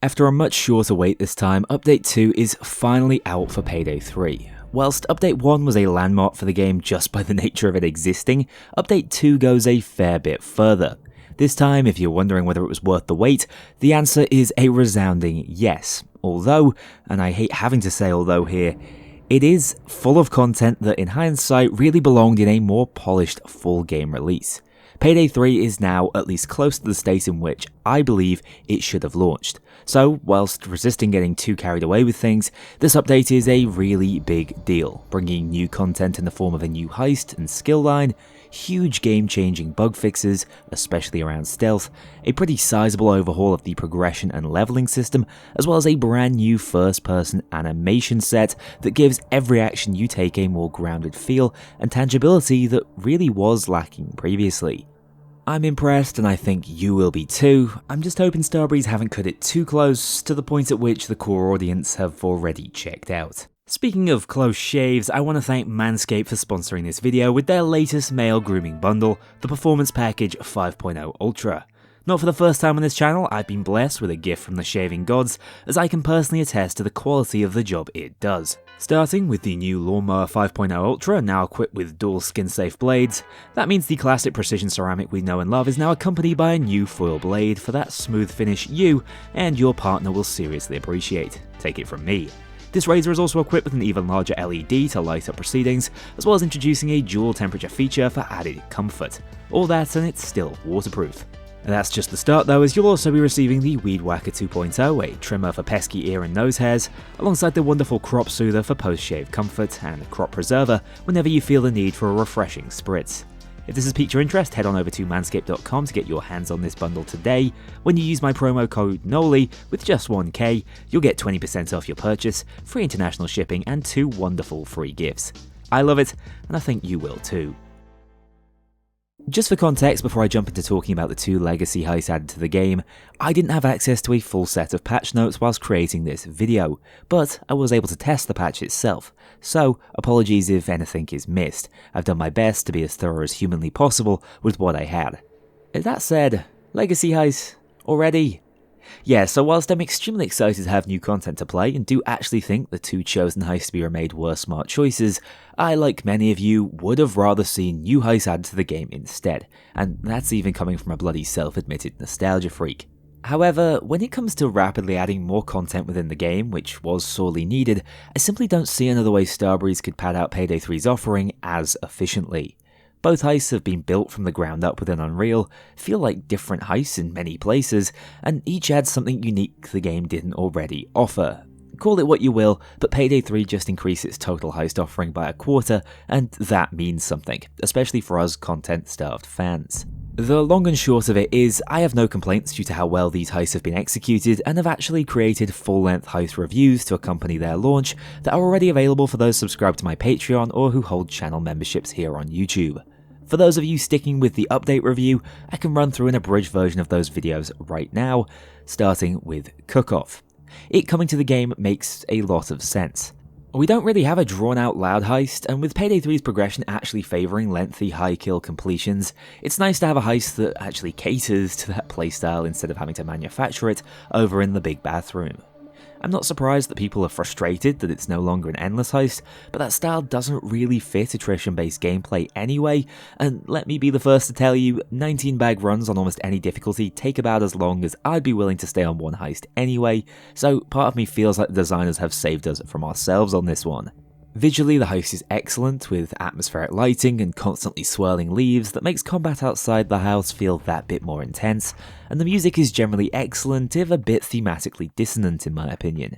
After a much shorter wait this time, Update 2 is finally out for Payday 3. Whilst Update 1 was a landmark for the game just by the nature of it existing, Update 2 goes a fair bit further. This time, if you're wondering whether it was worth the wait, the answer is a resounding yes. Although, and I hate having to say although here, it is full of content that in hindsight really belonged in a more polished full game release. Payday 3 is now at least close to the state in which I believe it should have launched. So, whilst resisting getting too carried away with things, this update is a really big deal, bringing new content in the form of a new heist and skill line, huge game-changing bug fixes, especially around stealth, a pretty sizable overhaul of the progression and leveling system, as well as a brand new first-person animation set that gives every action you take a more grounded feel and tangibility that really was lacking previously. I'm impressed, and I think you will be too. I'm just hoping Starbreeze haven't cut it too close to the point at which the core audience have already checked out. Speaking of close shaves, I want to thank Manscaped for sponsoring this video with their latest male grooming bundle, the Performance Package 5.0 Ultra. Not for the first time on this channel, I've been blessed with a gift from the shaving gods, as I can personally attest to the quality of the job it does. Starting with the new Lawnmower 5.0 Ultra, now equipped with dual skin-safe blades, that means the classic precision ceramic we know and love is now accompanied by a new foil blade for that smooth finish you and your partner will seriously appreciate. Take it from me. This razor is also equipped with an even larger LED to light up proceedings, as well as introducing a dual temperature feature for added comfort. All that and it's still waterproof. And that's just the start though, as you'll also be receiving the Weed Whacker 2.0, a trimmer for pesky ear and nose hairs, alongside the wonderful Crop Soother for post-shave comfort, and Crop Preserver whenever you feel the need for a refreshing spritz. If this has piqued your interest, head on over to manscaped.com to get your hands on this bundle today. When you use my promo code Kknowley with just 1k, you'll get 20% off your purchase, free international shipping, and 2 wonderful free gifts. I love it, and I think you will too. Just for context, before I jump into talking about the 2 legacy heists added to the game, I didn't have access to a full set of patch notes whilst creating this video, but I was able to test the patch itself, so apologies if anything is missed. I've done my best to be as thorough as humanly possible with what I had. That said, legacy heists already? Yeah, so whilst I'm extremely excited to have new content to play and do actually think the 2 chosen heists to be remade were smart choices, I, like many of you, would have rather seen new heists added to the game instead, and that's even coming from a bloody self-admitted nostalgia freak. However, when it comes to rapidly adding more content within the game, which was sorely needed, I simply don't see another way Starbreeze could pad out Payday 3's offering as efficiently. Both heists have been built from the ground up within Unreal, feel like different heists in many places, and each adds something unique the game didn't already offer. Call it what you will, but Payday 3 just increased its total heist offering by a quarter, and that means something, especially for us content-starved fans. The long and short of it is, I have no complaints due to how well these heists have been executed, and have actually created full-length heist reviews to accompany their launch that are already available for those subscribed to my Patreon or who hold channel memberships here on YouTube. For those of you sticking with the update review, I can run through an abridged version of those videos right now, starting with Cook-Off. It coming to the game makes a lot of sense. We don't really have a drawn-out loud heist, and with Payday 3's progression actually favouring lengthy high-kill completions, it's nice to have a heist that actually caters to that playstyle instead of having to manufacture it over in the big bathroom. I'm not surprised that people are frustrated that it's no longer an endless heist, but that style doesn't really fit attrition-based gameplay anyway, and let me be the first to tell you, 19-bag runs on almost any difficulty take about as long as I'd be willing to stay on one heist anyway, so part of me feels like the designers have saved us from ourselves on this one. Visually, the heist is excellent, with atmospheric lighting and constantly swirling leaves that makes combat outside the house feel that bit more intense, and the music is generally excellent, if a bit thematically dissonant in my opinion.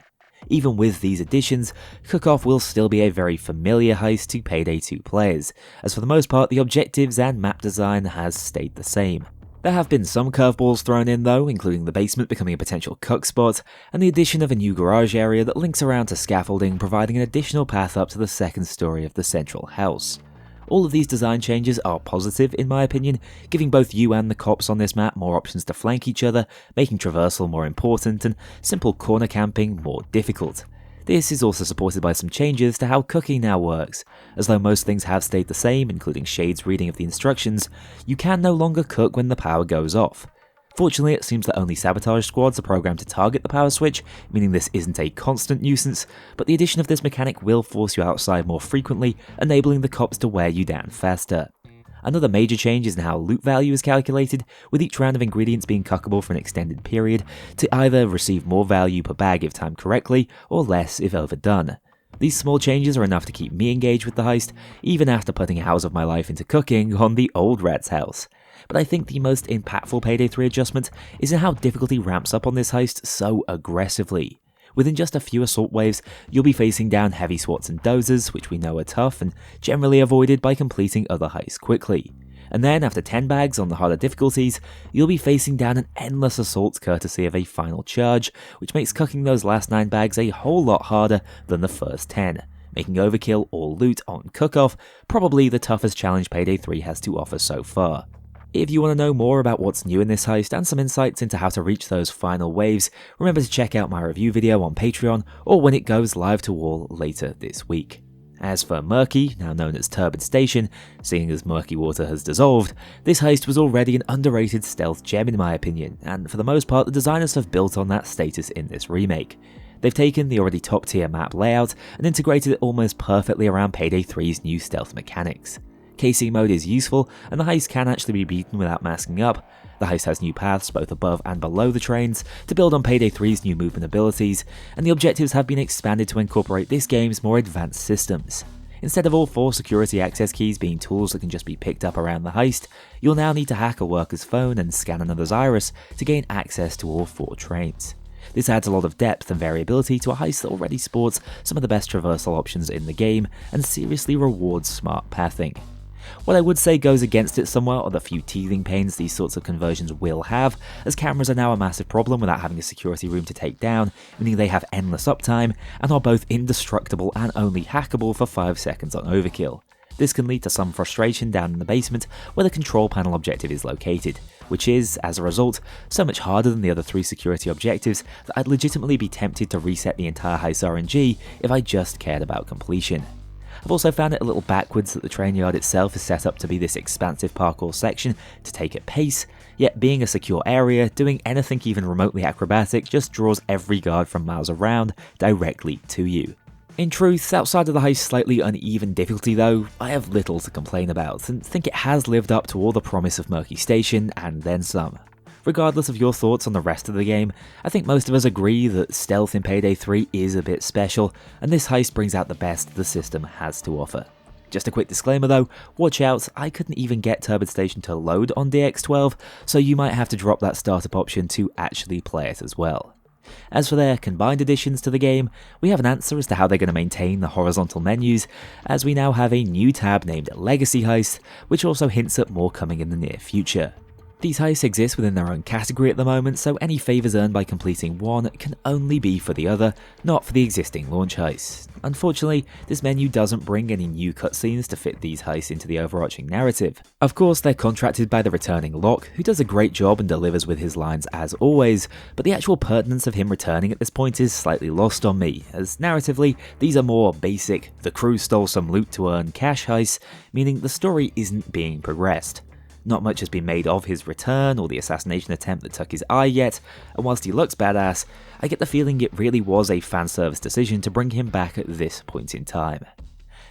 Even with these additions, Cook-Off will still be a very familiar heist to Payday 2 players, as for the most part the objectives and map design has stayed the same. There have been some curveballs thrown in though, including the basement becoming a potential cuck spot, and the addition of a new garage area that links around to scaffolding, providing an additional path up to the second story of the central house. All of these design changes are positive in my opinion, giving both you and the cops on this map more options to flank each other, making traversal more important and simple corner camping more difficult. This is also supported by some changes to how cooking now works. As though most things have stayed the same, including Shade's reading of the instructions, you can no longer cook when the power goes off. Fortunately, it seems that only sabotage squads are programmed to target the power switch, meaning this isn't a constant nuisance, but the addition of this mechanic will force you outside more frequently, enabling the cops to wear you down faster. Another major change is in how loot value is calculated, with each round of ingredients being cuckable for an extended period, to either receive more value per bag if timed correctly, or less if overdone. These small changes are enough to keep me engaged with the heist, even after putting hours of my life into cooking on the old Rat's house. But I think the most impactful Payday 3 adjustment is in how difficulty ramps up on this heist so aggressively. Within just a few assault waves, you'll be facing down heavy SWATs and dozers, which we know are tough and generally avoided by completing other heists quickly. And then, after 10 bags on the harder difficulties, you'll be facing down an endless assault courtesy of a final charge, which makes cooking those last 9 bags a whole lot harder than the first 10, making overkill or loot on cook-off probably the toughest challenge Payday 3 has to offer so far. If you want to know more about what's new in this heist and some insights into how to reach those final waves, remember to check out my review video on Patreon or when it goes live to all later this week. As for Murky, now known as Turbid Station, seeing as murky water has dissolved, this heist was already an underrated stealth gem in my opinion, and for the most part the designers have built on that status in this remake. They've taken the already top tier map layout and integrated it almost perfectly around Payday 3's new stealth mechanics. KC mode is useful, and the heist can actually be beaten without masking up. The heist has new paths both above and below the trains to build on Payday 3's new movement abilities, and the objectives have been expanded to incorporate this game's more advanced systems. Instead of all 4 security access keys being tools that can just be picked up around the heist, you'll now need to hack a worker's phone and scan another's iris to gain access to all 4 trains. This adds a lot of depth and variability to a heist that already sports some of the best traversal options in the game and seriously rewards smart pathing. What I would say goes against it somewhat are the few teething pains these sorts of conversions will have, as cameras are now a massive problem without having a security room to take down, meaning they have endless uptime and are both indestructible and only hackable for 5 seconds on overkill. This can lead to some frustration down in the basement where the control panel objective is located, which is, as a result, so much harder than the other 3 security objectives that I'd legitimately be tempted to reset the entire heist RNG if I just cared about completion. I've also found it a little backwards that the train yard itself is set up to be this expansive parkour section to take at pace, yet being a secure area, doing anything even remotely acrobatic just draws every guard from miles around directly to you. In truth, outside of the heist's slightly uneven difficulty though, I have little to complain about and think it has lived up to all the promise of Murky Station and then some. Regardless of your thoughts on the rest of the game, I think most of us agree that stealth in Payday 3 is a bit special, and this heist brings out the best the system has to offer. Just a quick disclaimer though, watch out, I couldn't even get Turbid Station to load on DX12, so you might have to drop that startup option to actually play it as well. As for their combined additions to the game, we have an answer as to how they're going to maintain the horizontal menus, as we now have a new tab named Legacy Heists, which also hints at more coming in the near future. These heists exist within their own category at the moment, so any favours earned by completing one can only be for the other, not for the existing launch heists. Unfortunately, this menu doesn't bring any new cutscenes to fit these heists into the overarching narrative. Of course, they're contracted by the returning Locke, who does a great job and delivers with his lines as always, but the actual pertinence of him returning at this point is slightly lost on me, as narratively, these are more basic, the crew stole some loot to earn cash heists, meaning the story isn't being progressed. Not much has been made of his return or the assassination attempt that took his eye yet, and whilst he looks badass, I get the feeling it really was a fanservice decision to bring him back at this point in time.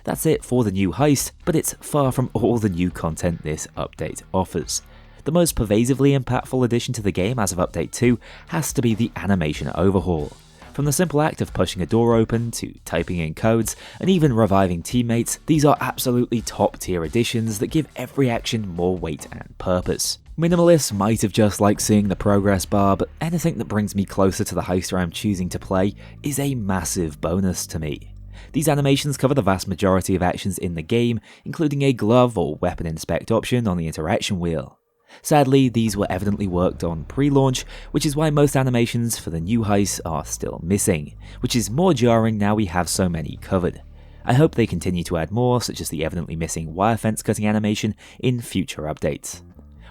That's it for the new heist, but it's far from all the new content this update offers. The most pervasively impactful addition to the game as of Update 2 has to be the animation overhaul. From the simple act of pushing a door open, to typing in codes, and even reviving teammates, these are absolutely top tier additions that give every action more weight and purpose. Minimalists might have just liked seeing the progress bar, but anything that brings me closer to the heister I'm choosing to play is a massive bonus to me. These animations cover the vast majority of actions in the game, including a glove or weapon inspect option on the interaction wheel. Sadly, these were evidently worked on pre-launch, which is why most animations for the new heists are still missing, which is more jarring now we have so many covered. I hope they continue to add more, such as the evidently missing wire fence cutting animation, in future updates.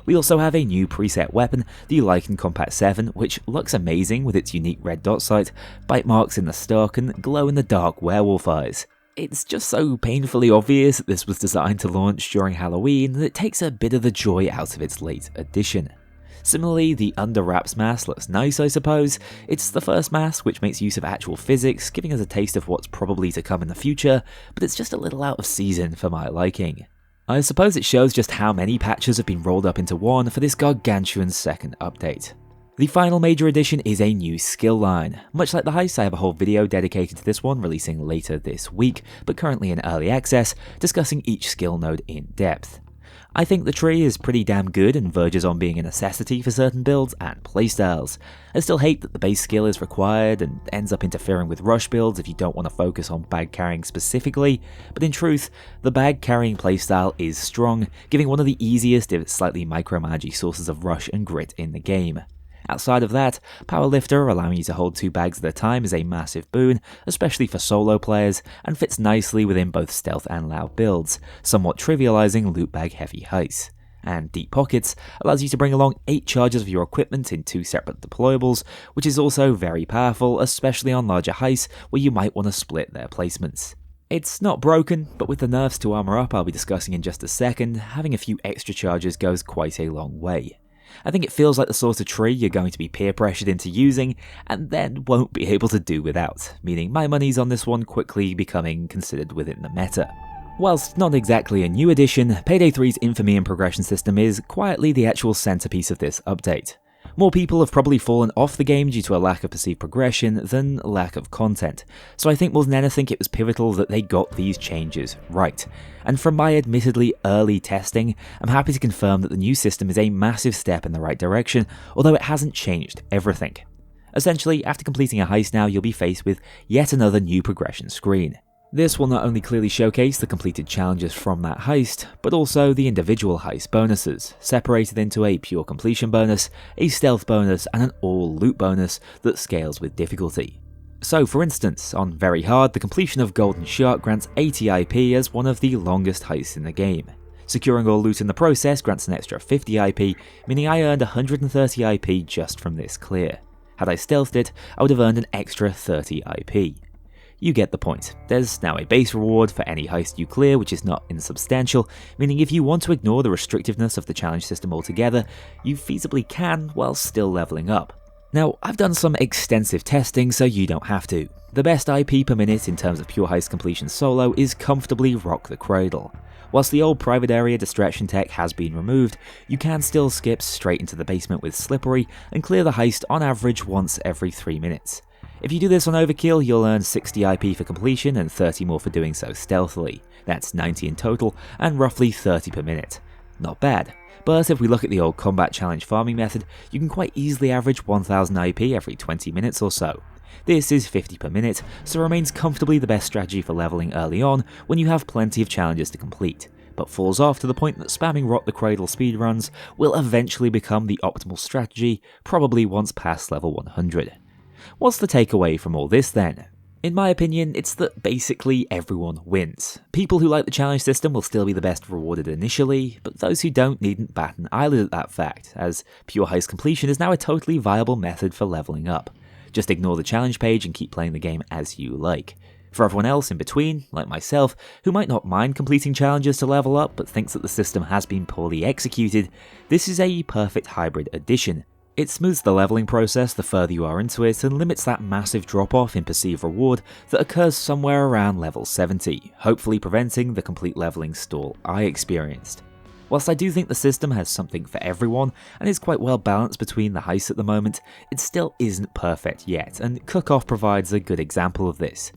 We also have a new preset weapon, the Lycan Compact 7, which looks amazing with its unique red dot sight, bite marks in the stock, and glow-in-the-dark werewolf eyes. It's just so painfully obvious that this was designed to launch during Halloween that it takes a bit of the joy out of its late addition. Similarly, the under wraps mask looks nice, I suppose. It's the first mask which makes use of actual physics, giving us a taste of what's probably to come in the future, but it's just a little out of season for my liking. I suppose it shows just how many patches have been rolled up into one for this gargantuan second update. The final major addition is a new skill line. Much like the heist, I have a whole video dedicated to this one releasing later this week, but currently in early access, discussing each skill node in depth. I think the tree is pretty damn good and verges on being a necessity for certain builds and playstyles. I still hate that the base skill is required and ends up interfering with rush builds if you don't want to focus on bag carrying specifically, but in truth, the bag carrying playstyle is strong, giving one of the easiest if slightly micromanagey sources of rush and grit in the game. Outside of that, Powerlifter allowing you to hold 2 bags at a time is a massive boon, especially for solo players, and fits nicely within both stealth and loud builds, somewhat trivializing loot bag heavy heists. And Deep Pockets allows you to bring along 8 charges of your equipment in 2 separate deployables, which is also very powerful, especially on larger heists where you might want to split their placements. It's not broken, but with the nerfs to armor up I'll be discussing in just a second, having a few extra charges goes quite a long way. I think it feels like the sort of tree you're going to be peer pressured into using, and then won't be able to do without, meaning my money's on this one quickly becoming considered within the meta. Whilst not exactly a new addition, Payday 3's infamy and progression system is quietly the actual centerpiece of this update. More people have probably fallen off the game due to a lack of perceived progression than lack of content, so I think more than anything it was pivotal that they got these changes right. And from my admittedly early testing, I'm happy to confirm that the new system is a massive step in the right direction, although it hasn't changed everything. Essentially, after completing a heist now, you'll be faced with yet another new progression screen. This will not only clearly showcase the completed challenges from that heist, but also the individual heist bonuses, separated into a pure completion bonus, a stealth bonus, and an all loot bonus that scales with difficulty. So for instance, on Very Hard, the completion of Golden Shark grants 80 IP as one of the longest heists in the game. Securing all loot in the process grants an extra 50 IP, meaning I earned 130 IP just from this clear. Had I stealthed it, I would have earned an extra 30 IP. You get the point. There's now a base reward for any heist you clear, which is not insubstantial, meaning if you want to ignore the restrictiveness of the challenge system altogether, you feasibly can while still leveling up. Now, I've done some extensive testing, so you don't have to. The best IP per minute in terms of pure heist completion solo is comfortably Rock the Cradle. Whilst the old private area distraction tech has been removed, you can still skip straight into the basement with Slippery and clear the heist on average once every 3 minutes. If you do this on Overkill, you'll earn 60 IP for completion and 30 more for doing so stealthily. That's 90 in total, and roughly 30 per minute. Not bad. But if we look at the old combat challenge farming method, you can quite easily average 1000 IP every 20 minutes or so. This is 50 per minute, so remains comfortably the best strategy for leveling early on when you have plenty of challenges to complete, but falls off to the point that spamming Rock the Cradle speedruns will eventually become the optimal strategy, probably once past level 100. What's the takeaway from all this then? In my opinion, it's that basically everyone wins. People who like the challenge system will still be the best rewarded initially, but those who don't needn't bat an eyelid at that fact, as pure heist completion is now a totally viable method for leveling up. Just ignore the challenge page and keep playing the game as you like. For everyone else in between, like myself, who might not mind completing challenges to level up but thinks that the system has been poorly executed, this is a perfect hybrid addition. It smooths the leveling process the further you are into it and limits that massive drop-off in perceived reward that occurs somewhere around level 70, hopefully preventing the complete leveling stall I experienced. Whilst I do think the system has something for everyone and is quite well balanced between the heists at the moment, it still isn't perfect yet, and Cook-Off provides a good example of this.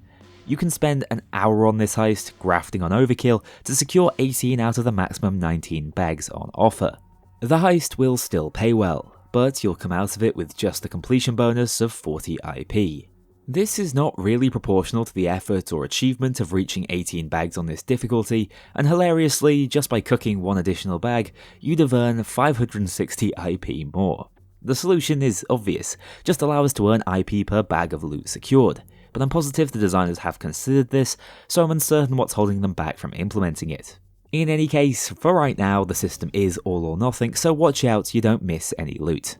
You can spend an hour on this heist, grafting on Overkill, to secure 18 out of the maximum 19 bags on offer. The heist will still pay well, but you'll come out of it with just the completion bonus of 40 IP. This is not really proportional to the effort or achievement of reaching 18 bags on this difficulty, and hilariously, just by cooking one additional bag, you'd have earned 560 IP more. The solution is obvious, just allow us to earn IP per bag of loot secured, but I'm positive the designers have considered this, so I'm uncertain what's holding them back from implementing it. In any case, for right now, the system is all or nothing, so watch out you don't miss any loot.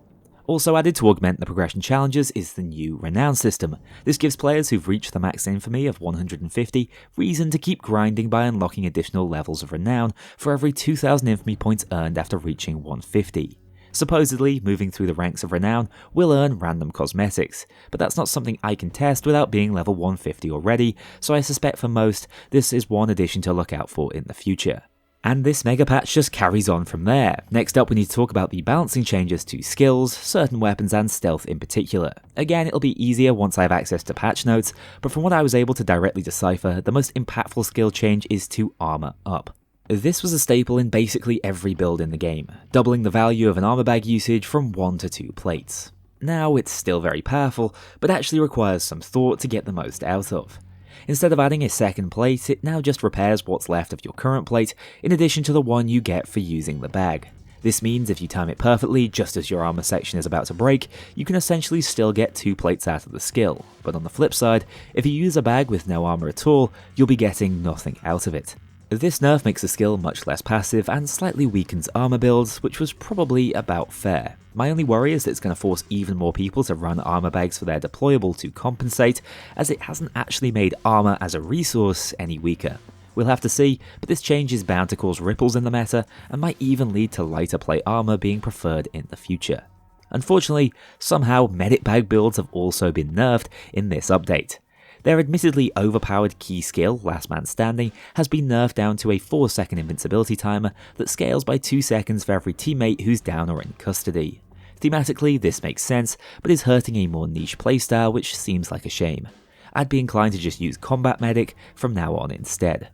Also added to augment the progression challenges is the new Renown system. This gives players who've reached the max infamy of 150 reason to keep grinding by unlocking additional levels of Renown for every 2000 infamy points earned after reaching 150. Supposedly, moving through the ranks of Renown will earn random cosmetics, but that's not something I can test without being level 150 already, so I suspect for most, this is one addition to look out for in the future. And this mega patch just carries on from there. Next up we need to talk about the balancing changes to skills, certain weapons and stealth in particular. Again, it'll be easier once I have access to patch notes, but from what I was able to directly decipher, the most impactful skill change is to armor up. This was a staple in basically every build in the game, doubling the value of an armor bag usage from 1 to 2 plates. Now it's still very powerful, but actually requires some thought to get the most out of. Instead of adding a second plate, it now just repairs what's left of your current plate, in addition to the one you get for using the bag. This means if you time it perfectly, just as your armor section is about to break, you can essentially still get 2 plates out of the skill, but on the flip side, if you use a bag with no armor at all, you'll be getting nothing out of it. This nerf makes the skill much less passive and slightly weakens armor builds, which was probably about fair. My only worry is that it's going to force even more people to run armor bags for their deployable to compensate, as it hasn't actually made armor as a resource any weaker. We'll have to see, but this change is bound to cause ripples in the meta, and might even lead to lighter plate armor being preferred in the future. Unfortunately, somehow medic bag builds have also been nerfed in this update. Their admittedly overpowered key skill, Last Man Standing, has been nerfed down to a 4-second invincibility timer that scales by 2 seconds for every teammate who's down or in custody. Thematically, this makes sense, but is hurting a more niche playstyle, which seems like a shame. I'd be inclined to just use Combat Medic from now on instead.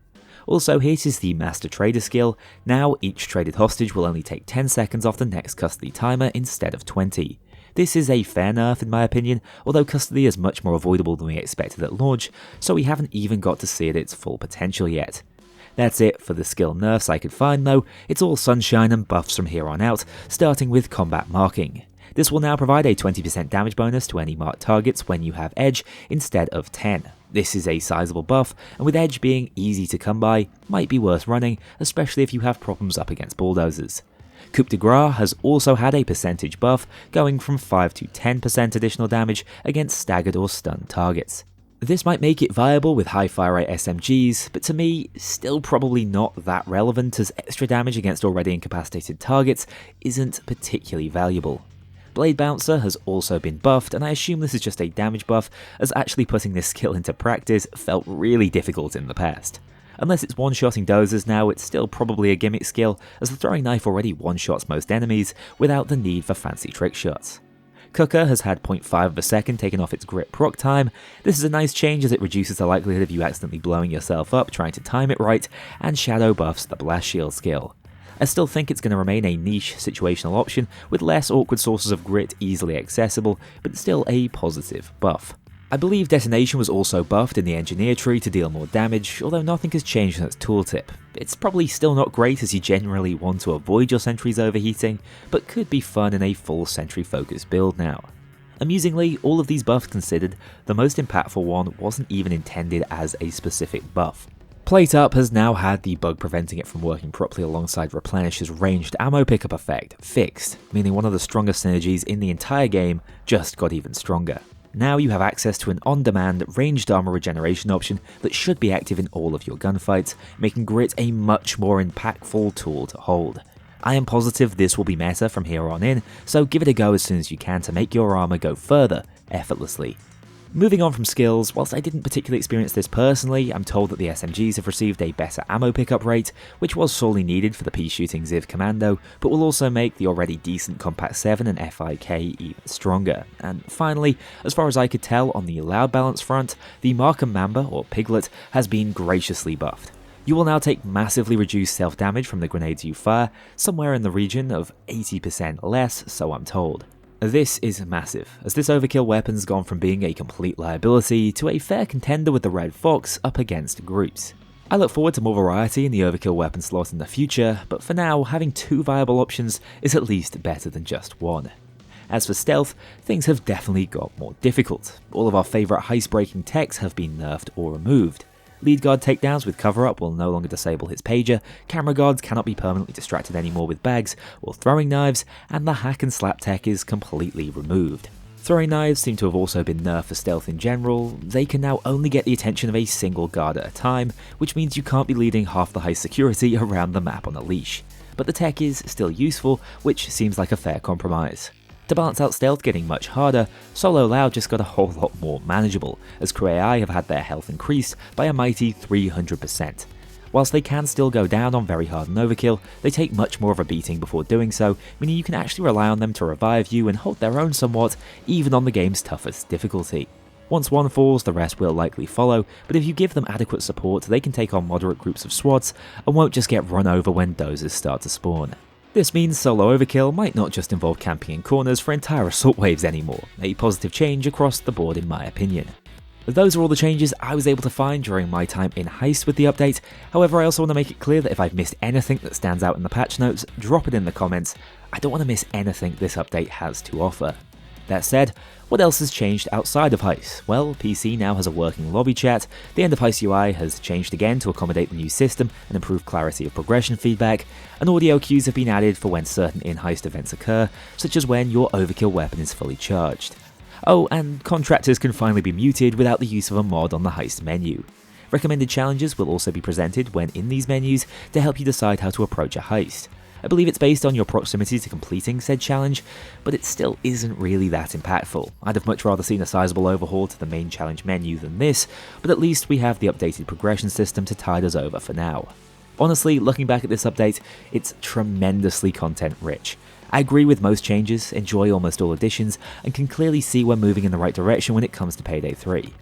Also, here is the Master Trader skill. Now each traded hostage will only take 10 seconds off the next custody timer instead of 20. This is a fair nerf in my opinion, although custody is much more avoidable than we expected at launch, so we haven't even got to see it at its full potential yet. That's it for the skill nerfs I could find though. It's all sunshine and buffs from here on out, starting with combat marking. This will now provide a 20% damage bonus to any marked targets when you have edge instead of 10. This is a sizable buff, and with edge being easy to come by, might be worth running, especially if you have problems up against bulldozers. Coup de Grace has also had a percentage buff, going from 5 to 10% additional damage against staggered or stunned targets. This might make it viable with high fire rate SMGs, but to me, still probably not that relevant, as extra damage against already incapacitated targets isn't particularly valuable. Blade Bouncer has also been buffed, and I assume this is just a damage buff, as actually putting this skill into practice felt really difficult in the past. Unless it's one-shotting dozers now, it's still probably a gimmick skill, as the throwing knife already one-shots most enemies without the need for fancy trick shots. Cooker has had 0.5 of a second taken off its grip proc time. This is a nice change as it reduces the likelihood of you accidentally blowing yourself up trying to time it right, and shadow buffs the blast shield skill. I still think it's going to remain a niche situational option with less awkward sources of grit easily accessible, but it's still a positive buff. I believe Detonation was also buffed in the Engineer tree to deal more damage, although nothing has changed in its tooltip. It's probably still not great as you generally want to avoid your sentries overheating, but could be fun in a full sentry focused build now. Amusingly, all of these buffs considered, the most impactful one wasn't even intended as a specific buff. Plate Up has now had the bug preventing it from working properly alongside Replenish's ranged ammo pickup effect fixed, meaning one of the strongest synergies in the entire game just got even stronger. Now you have access to an on-demand ranged armor regeneration option that should be active in all of your gunfights, making Grit a much more impactful tool to hold. I am positive this will be meta from here on in, so give it a go as soon as you can to make your armor go further effortlessly. Moving on from skills, whilst I didn't particularly experience this personally, I'm told that the SMGs have received a better ammo pickup rate, which was sorely needed for the pea-shooting Ziv Commando, but will also make the already decent Compact 7 and FIK even stronger. And finally, as far as I could tell on the loud balance front, the Markham Mamba, or Piglet, has been graciously buffed. You will now take massively reduced self-damage from the grenades you fire, somewhere in the region of 80% less, so I'm told. This is massive, as this overkill weapon's gone from being a complete liability to a fair contender with the Red Fox up against groups. I look forward to more variety in the overkill weapon slot in the future, but for now, having 2 viable options is at least better than just 1. As for stealth, things have definitely got more difficult. All of our favourite heist-breaking techs have been nerfed or removed. Lead guard takedowns with cover-up will no longer disable his pager, camera guards cannot be permanently distracted anymore with bags or throwing knives, and the hack and slap tech is completely removed. Throwing knives seem to have also been nerfed for stealth in general. They can now only get the attention of a single guard at a time, which means you can't be leading half the heist security around the map on a leash. but the tech is still useful, which seems like a fair compromise. To balance out stealth getting much harder, solo loud just got a whole lot more manageable, as crew AI have had their health increased by a mighty 300%. Whilst they can still go down on very hard and overkill, they take much more of a beating before doing so, meaning you can actually rely on them to revive you and hold their own somewhat, even on the game's toughest difficulty. Once one falls, the rest will likely follow, but if you give them adequate support, they can take on moderate groups of squads and won't just get run over when dozers start to spawn. This means solo overkill might not just involve camping in corners for entire assault waves anymore, a positive change across the board in my opinion. Those are all the changes I was able to find during my time in Heist with the update. However, I also want to make it clear that if I've missed anything that stands out in the patch notes, drop it in the comments. I don't want to miss anything this update has to offer. That said, what else has changed outside of Heist? Well, PC now has a working lobby chat, the end of Heist UI has changed again to accommodate the new system and improve clarity of progression feedback, and audio cues have been added for when certain in-Heist events occur, such as when your overkill weapon is fully charged. Oh, and contractors can finally be muted without the use of a mod on the Heist menu. Recommended challenges will also be presented when in these menus to help you decide how to approach a heist. I believe it's based on your proximity to completing said challenge, but it still isn't really that impactful. I'd have much rather seen a sizable overhaul to the main challenge menu than this, but at least we have the updated progression system to tide us over for now. Honestly, looking back at this update, it's tremendously content rich. I agree with most changes, enjoy almost all additions, and can clearly see we're moving in the right direction when it comes to Payday 3.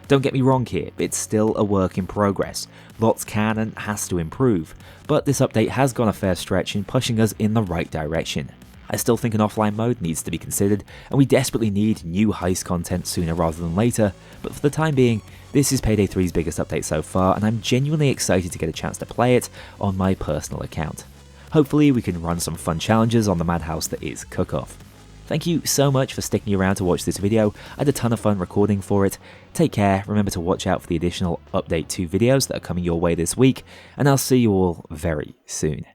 Don't get me wrong here, it's still a work in progress, lots can and has to improve, but this update has gone a fair stretch in pushing us in the right direction. I still think an offline mode needs to be considered, and we desperately need new Heist content sooner rather than later, but for the time being, this is Payday 3's biggest update so far, and I'm genuinely excited to get a chance to play it on my personal account. Hopefully we can run some fun challenges on the madhouse that is Cook-Off. Thank you so much for sticking around to watch this video, I had a ton of fun recording for it. Take care, remember to watch out for the additional Update 2 videos that are coming your way this week, and I'll see you all very soon.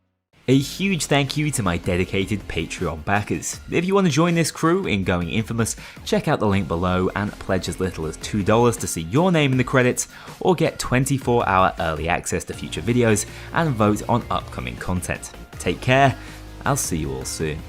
A huge thank you to my dedicated Patreon backers. If you want to join this crew in going infamous, check out the link below and pledge as little as $2 to see your name in the credits, or get 24-hour early access to future videos and vote on upcoming content. Take care, I'll see you all soon.